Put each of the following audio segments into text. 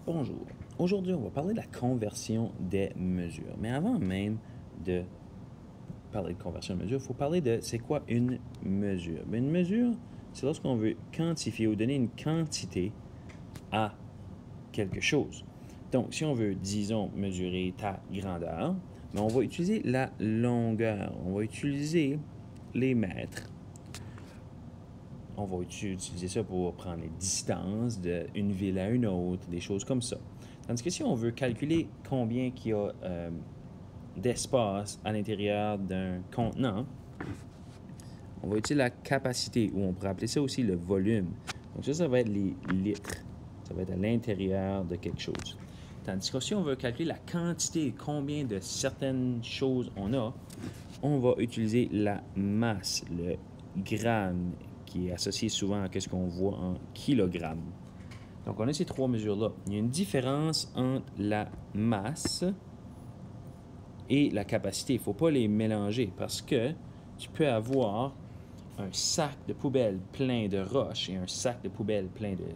Bonjour. Aujourd'hui, on va parler de la conversion des mesures. Mais avant même de parler de conversion de mesure, il faut parler de c'est quoi une mesure. Bien, une mesure, c'est lorsqu'on veut quantifier ou donner une quantité à quelque chose. Donc, si on veut, disons, mesurer ta grandeur, bien, on va utiliser la longueur. On va utiliser les mètres. On va utiliser ça pour prendre les distances d'une ville à une autre, des choses comme ça. Tandis que si on veut calculer combien il y a d'espace à l'intérieur d'un contenant, on va utiliser la capacité, ou on pourrait appeler ça aussi le volume. Donc ça va être les litres. Ça va être à l'intérieur de quelque chose. Tandis que si on veut calculer la quantité, combien de certaines choses on va utiliser la masse, le gramme, qui est associé souvent à ce qu'on voit en kilogrammes. Donc, on a ces trois mesures-là. Il y a une différence entre la masse et la capacité. Il ne faut pas les mélanger parce que tu peux avoir un sac de poubelle plein de roches et un sac de poubelle plein de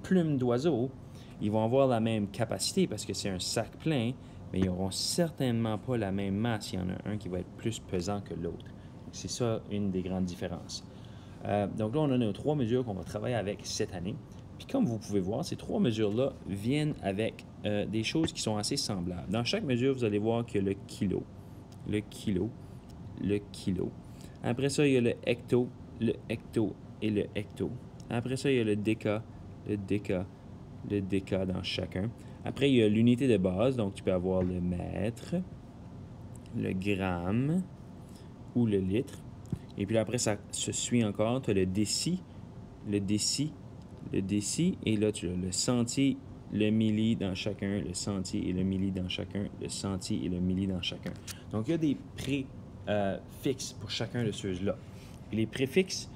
plumes d'oiseaux. Ils vont avoir la même capacité parce que c'est un sac plein, mais ils n'auront certainement pas la même masse. Il y en a un qui va être plus pesant que l'autre. C'est ça une des grandes différences. Donc là, on a nos trois mesures qu'on va travailler avec cette année. Puis comme vous pouvez voir, ces trois mesures-là viennent avec des choses qui sont assez semblables. Dans chaque mesure, vous allez voir qu'il y a le kilo, le kilo, le kilo. Après ça, il y a le hecto et le hecto. Après ça, il y a le déca, le déca, le déca dans chacun. Après, il y a l'unité de base, donc tu peux avoir le mètre, le gramme ou le litre. Et puis après, ça se suit encore. Tu as le déci, le déci, le déci. Et là, tu as le centi, le milli dans chacun, le centi et le milli dans chacun, le centi et le milli dans chacun. Donc, il y a des préfixes pour chacun de ceux-là. Et les préfixes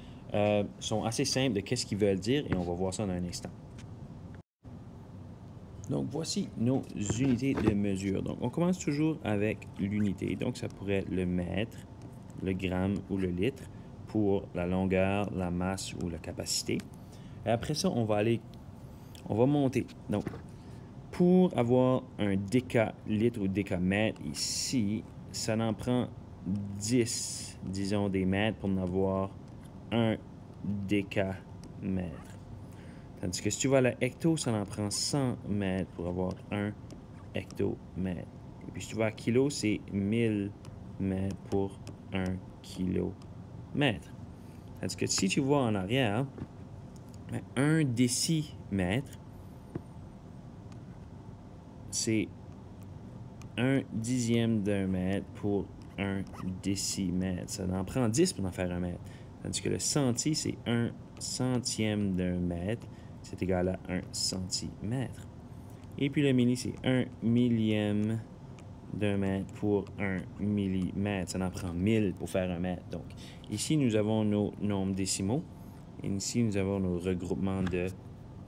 sont assez simples de qu'est-ce qu'ils veulent dire et on va voir ça dans un instant. Donc, voici nos unités de mesure. Donc, on commence toujours avec l'unité. Donc, ça pourrait être le mètre, le gramme ou le litre pour la longueur, la masse ou la capacité. Et après ça, on va monter. Donc, pour avoir un décalitre ou décamètre ici, ça en prend 10, disons, des mètres pour en avoir un décamètre. Tandis que si tu vas à la hecto, ça en prend 100 mètres pour avoir un hectomètre. Et puis si tu vas à kilo, c'est 1000 mètres pour 1 kilomètre. Tandis que si tu vois en arrière, un décimètre, c'est 1/10 d'un mètre pour 1 décimètre. Ça en prend 10 pour en faire un mètre. Tandis que le centi, c'est 1/100 d'un mètre. C'est égal à 1 centimètre. Et puis le milli, c'est 1/1000 d'un mètre pour 1 millimètre. Ça en prend 1000 pour faire un mètre. Donc, ici, nous avons nos nombres décimaux. Et ici, nous avons nos regroupements de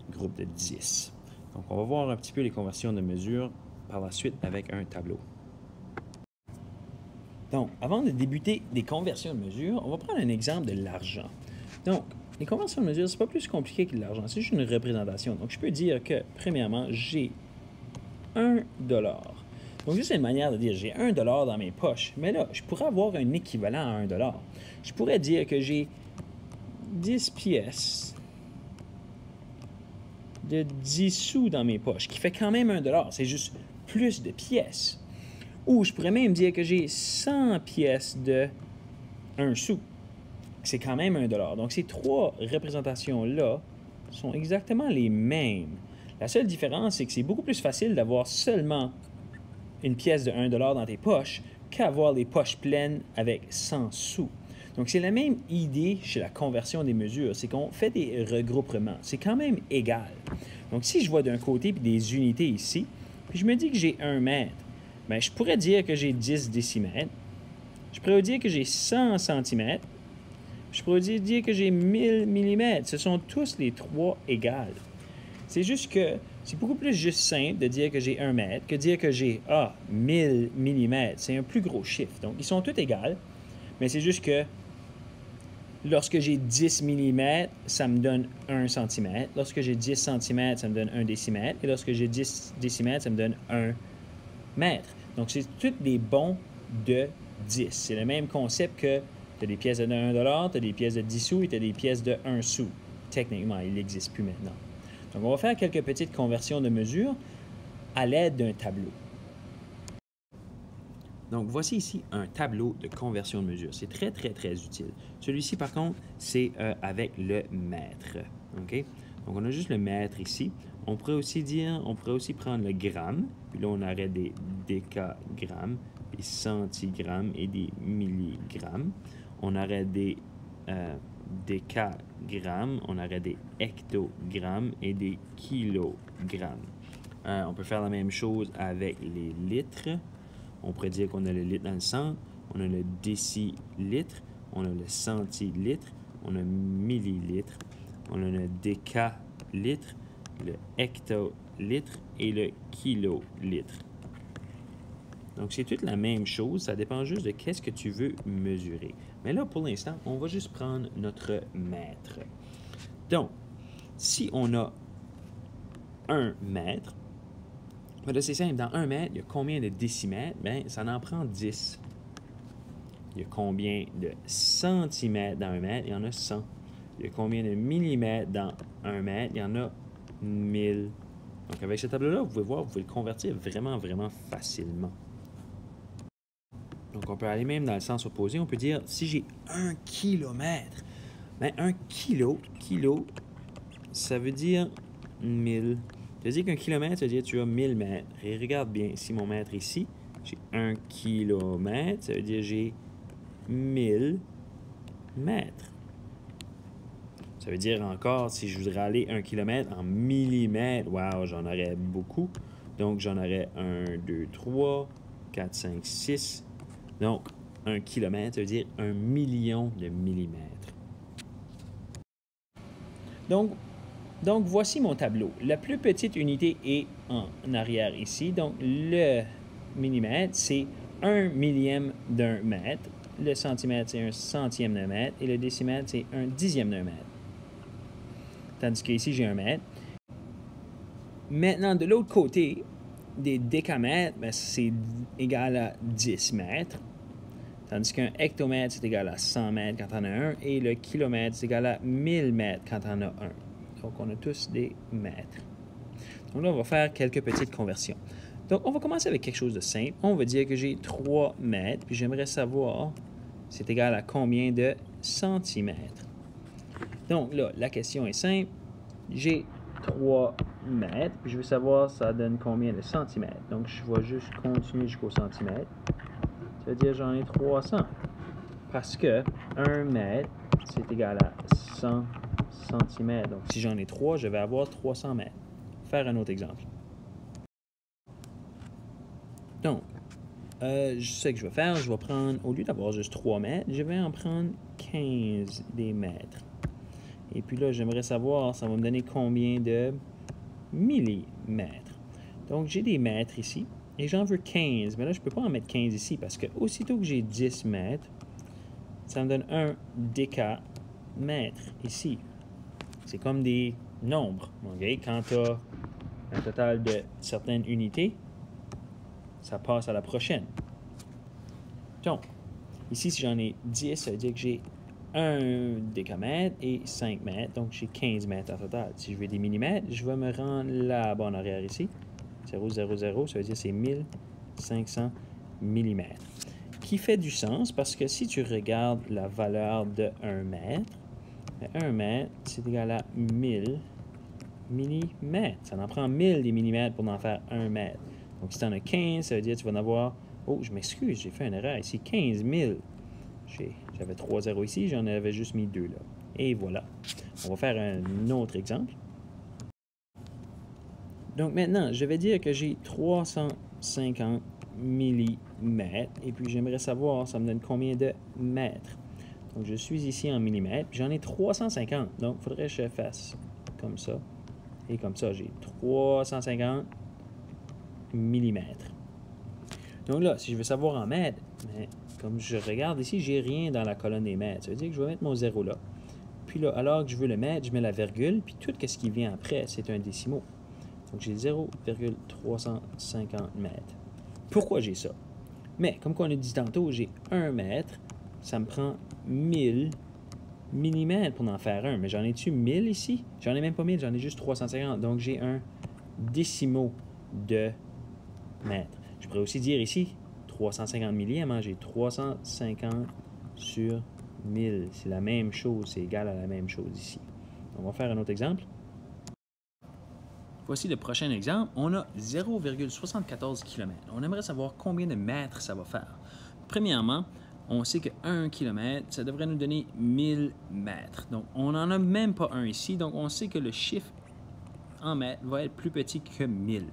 groupes de 10. Donc, on va voir un petit peu les conversions de mesures par la suite avec un tableau. Donc, avant de débuter des conversions de mesures, on va prendre un exemple de l'argent. Donc, les conversions de mesures, c'est pas plus compliqué que l'argent, c'est juste une représentation. Donc, je peux dire que, premièrement, j'ai 1 dollar. Donc, ça, c'est une manière de dire j'ai 1 dollar dans mes poches. Mais là, je pourrais avoir un équivalent à 1 dollar. Je pourrais dire que j'ai 10 pièces de 10 sous dans mes poches, qui fait quand même 1 dollar. C'est juste plus de pièces. Ou je pourrais même dire que j'ai 100 pièces de 1 sou. C'est quand même 1 dollar. Donc, ces trois représentations-là sont exactement les mêmes. La seule différence, c'est que c'est beaucoup plus facile d'avoir seulement une pièce de 1 dollar dans tes poches qu'avoir les poches pleines avec 100 sous. Donc, c'est la même idée chez la conversion des mesures, c'est qu'on fait des regroupements. C'est quand même égal. Donc, si je vois d'un côté puis des unités ici, puis je me dis que j'ai 1 mètre, bien, je pourrais dire que j'ai 10 décimètres. Je pourrais dire que j'ai 100 centimètres. Je pourrais dire que j'ai 1000 millimètres. Ce sont tous les trois égales. C'est juste que c'est beaucoup plus juste simple de dire que j'ai 1 mètre que de dire que j'ai 1000 millimètres. C'est un plus gros chiffre. Donc, ils sont tous égales, mais c'est juste que Lorsque j'ai 10 mm, ça me donne 1 cm. Lorsque j'ai 10 cm, ça me donne 1 décimètre. Et lorsque j'ai 10 décimètres, ça me donne 1 mètre. Donc, c'est tous des bons de 10. C'est le même concept que tu as des pièces de 1 $, tu as des pièces de 10 sous et tu as des pièces de 1 sou. Techniquement, il n'existe plus maintenant. Donc, on va faire quelques petites conversions de mesure à l'aide d'un tableau. Donc, voici ici un tableau de conversion de mesure. C'est très, très, très utile. Celui-ci, par contre, c'est avec le mètre. OK? Donc, on a juste le mètre ici. On pourrait aussi prendre le gramme. Puis là, on aurait des décagrammes, des centigrammes et des milligrammes. On aurait des décagrammes, on aurait des hectogrammes et des kilogrammes. On peut faire la même chose avec les litres. On pourrait dire qu'on a le litre dans le centre, on a le décilitre, on a le centilitre, on a le millilitre, on a le décalitre, le hectolitre et le kilolitre. Donc, c'est toute la même chose, ça dépend juste de qu'est-ce que tu veux mesurer. Mais là, pour l'instant, on va juste prendre notre mètre. Donc, si on a 1 mètre, là, c'est simple, dans 1 mètre, il y a combien de décimètres? Bien, ça en prend 10. Il y a combien de centimètres dans 1 mètre? Il y en a 100. Il y a combien de millimètres dans 1 mètre? Il y en a 1000. Donc, avec ce tableau-là, vous pouvez voir, vous pouvez le convertir vraiment, vraiment facilement. Donc, on peut aller même dans le sens opposé. On peut dire, si j'ai 1 kilomètre, bien, 1 kilo, ça veut dire 1000. Ça veut dire qu'un kilomètre, ça veut dire que tu as 1000 mètres. Et regarde bien, si mon mètre ici, j'ai 1 kilomètre, ça veut dire que j'ai 1000 mètres. Ça veut dire encore, si je voudrais aller 1 kilomètre en millimètres, wow, j'en aurais beaucoup. Donc, j'en aurais 1, 2, 3, 4, 5, 6. Donc, 1 kilomètre, ça veut dire 1 million de millimètres. Donc, voici mon tableau. La plus petite unité est en arrière ici. Donc, le millimètre, c'est 1 millième d'un mètre. Le centimètre, c'est 1 centième d'un mètre. Et le décimètre, c'est 1 dixième d'un mètre. Tandis qu'ici, j'ai 1 mètre. Maintenant, de l'autre côté, des décamètres, ben, c'est égal à 10 mètres. Tandis qu'un hectomètre, c'est égal à 100 mètres quand on a un. Et le kilomètre, c'est égal à 1000 mètres quand on a un. Donc, on a tous des mètres. Donc là, on va faire quelques petites conversions. Donc, on va commencer avec quelque chose de simple. On va dire que j'ai 3 mètres, puis j'aimerais savoir c'est égal à combien de centimètres. Donc là, la question est simple. J'ai 3 mètres, puis je veux savoir ça donne combien de centimètres. Donc, je vais juste continuer jusqu'au centimètre. Ça veut dire j'en ai 300. Parce que 1 mètre, c'est égal à 100 cm. Donc, si j'en ai 3, je vais avoir 300 mètres. Faire un autre exemple. Donc, ce que je vais faire, je vais prendre, au lieu d'avoir juste 3 mètres, je vais en prendre 15 des mètres. Et puis là, j'aimerais savoir, ça va me donner combien de millimètres. Donc, j'ai des mètres ici, et j'en veux 15. Mais là, je ne peux pas en mettre 15 ici, parce que aussitôt que j'ai 10 mètres, ça me donne un décamètre ici. C'est comme des nombres. Okay? Quand tu as un total de certaines unités, ça passe à la prochaine. Donc, ici, si j'en ai 10, ça veut dire que j'ai 1 décamètre et 5 mètres. Donc, j'ai 15 mètres en total. Si je veux des millimètres, je vais me rendre là-bas en arrière ici. 0, 0, 0, ça veut dire que c'est 1500 millimètres. Qui fait du sens parce que si tu regardes la valeur de 1 mètre, 1 mètre, c'est égal à 1000 millimètres. Ça en prend 1000 des millimètres pour en faire 1 mètre. Donc, si tu en as 15, ça veut dire que tu vas en avoir... Oh, je m'excuse, j'ai fait une erreur ici. 15 000. J'avais 3 zéros ici, j'en avais juste mis 2 là. Et voilà. On va faire un autre exemple. Donc, maintenant, je vais dire que j'ai 350 millimètres. Et puis, j'aimerais savoir, ça me donne combien de mètres. Donc, je suis ici en millimètres. Puis, j'en ai 350. Donc, il faudrait que je fasse comme ça. Et comme ça, j'ai 350 millimètres. Donc là, si je veux savoir en mètres, comme je regarde ici, j'ai rien dans la colonne des mètres. Ça veut dire que je vais mettre mon 0 là. Puis là, alors que je veux le mettre, je mets la virgule, puis tout ce qui vient après, c'est un décimaux. Donc j'ai 0,350 mètres. Pourquoi j'ai ça? Mais, comme on a dit tantôt, j'ai 1 mètre, ça me prend 1000 millimètres pour en faire un. Mais j'en ai-tu 1000 ici? J'en ai même pas 1000, j'en ai juste 350. Donc j'ai un décimaux de mètre. Je pourrais aussi dire ici 350 millièmes, hein, j'ai 350 sur 1000. C'est la même chose, c'est égal à la même chose ici. Donc, on va faire un autre exemple. Voici le prochain exemple. On a 0,74 km. On aimerait savoir combien de mètres ça va faire. Premièrement, on sait que 1 km, ça devrait nous donner 1000 mètres. Donc, on n'en a même pas un ici. Donc, on sait que le chiffre en mètres va être plus petit que 1000.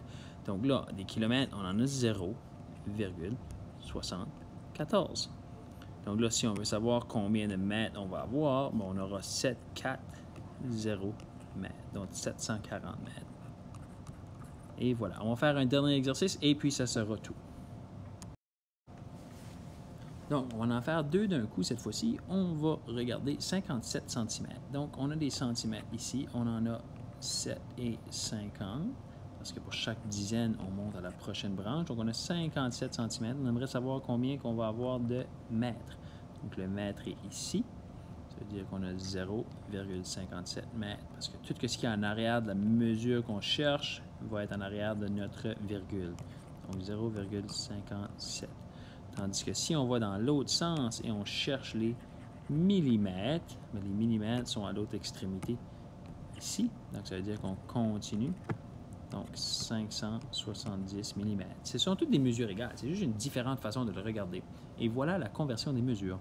Donc là, des kilomètres, on en a 0,74. Donc là, si on veut savoir combien de mètres on va avoir, bon, on aura 740 mètres, donc 740 mètres. Et voilà, on va faire un dernier exercice et puis ça sera tout. Donc, on va en faire deux d'un coup cette fois-ci. On va regarder 57 cm. Donc, on a des centimètres ici. On en a 7 et 50. Parce que pour chaque dizaine, on monte à la prochaine branche. Donc, on a 57 cm. On aimerait savoir combien qu'on va avoir de mètres. Donc, le mètre est ici. Ça veut dire qu'on a 0,57 mètres. Parce que tout ce qui est en arrière de la mesure qu'on cherche va être en arrière de notre virgule. Donc, 0,57. Tandis que si on va dans l'autre sens et on cherche les millimètres, mais les millimètres sont à l'autre extrémité ici. Donc, ça veut dire qu'on continue. Donc, 570 mm. Ce sont toutes des mesures égales. C'est juste une différente façon de le regarder. Et voilà la conversion des mesures.